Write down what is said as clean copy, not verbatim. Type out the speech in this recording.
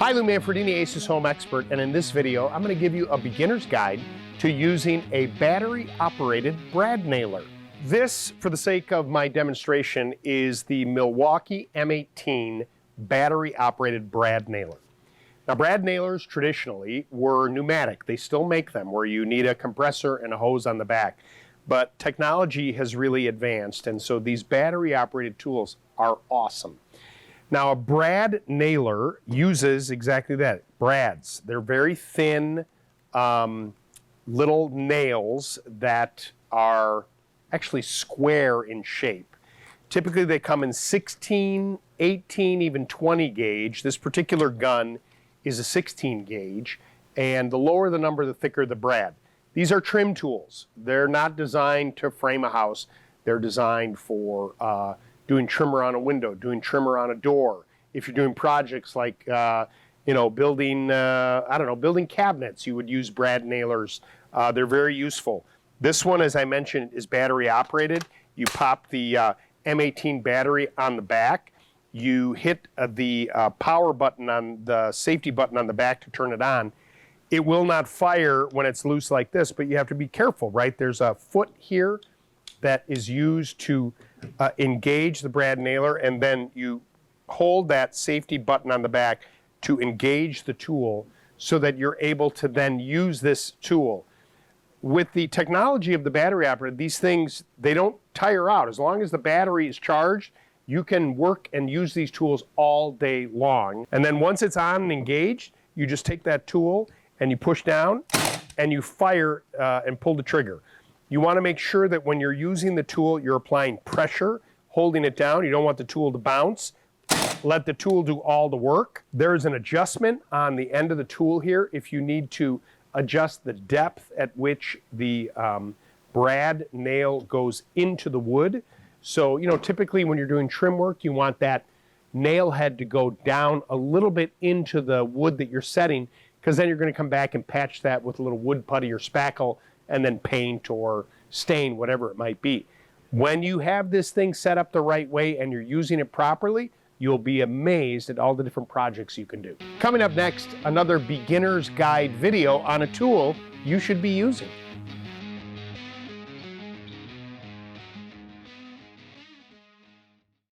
Hi, Lou Manfredini, Aces Home Expert, and in this video, I'm going to give you a beginner's guide to using a battery-operated brad nailer. This, for the sake of my demonstration, is the Milwaukee M18 battery-operated brad nailer. Now, brad nailers traditionally were pneumatic. They still make them, where you need a compressor and a hose on the back. But technology has really advanced, and so these battery-operated tools are awesome. Now, a brad nailer uses exactly that, brads. They're very thin little nails that are actually square in shape. Typically, they come in 16, 18, even 20 gauge. This particular gun is a 16 gauge, and the lower the number, the thicker the brad. These are trim tools. They're not designed to frame a house. They're designed for doing trimmer on a window, doing trimmer on a door. If you're doing projects like, building, building cabinets, you would use brad nailers. They're very useful. This one, as I mentioned, is battery operated. You pop the M18 battery on the back. You hit the power button on the safety button on the back to turn it on. It will not fire when it's loose like this, but you have to be careful, right? There's a foot here that is used to engage the brad nailer, and then you hold that safety button on the back to engage the tool so that you're able to then use this tool. With the technology of the battery operated, these things, they don't tire out. As long as the battery is charged, you can work and use these tools all day long. And then once it's on and engaged, you just take that tool and you push down and you fire and pull the trigger. You want to make sure that when you're using the tool, you're applying pressure, holding it down. You don't want the tool to bounce. Let the tool do all the work. There's an adjustment on the end of the tool here if you need to adjust the depth at which the brad nail goes into the wood. So, typically when you're doing trim work, you want that nail head to go down a little bit into the wood that you're setting, because then you're going to come back and patch that with a little wood putty or spackle and then paint or stain, whatever it might be. When you have this thing set up the right way and you're using it properly, you'll be amazed at all the different projects you can do. Coming up next, another beginner's guide video on a tool you should be using.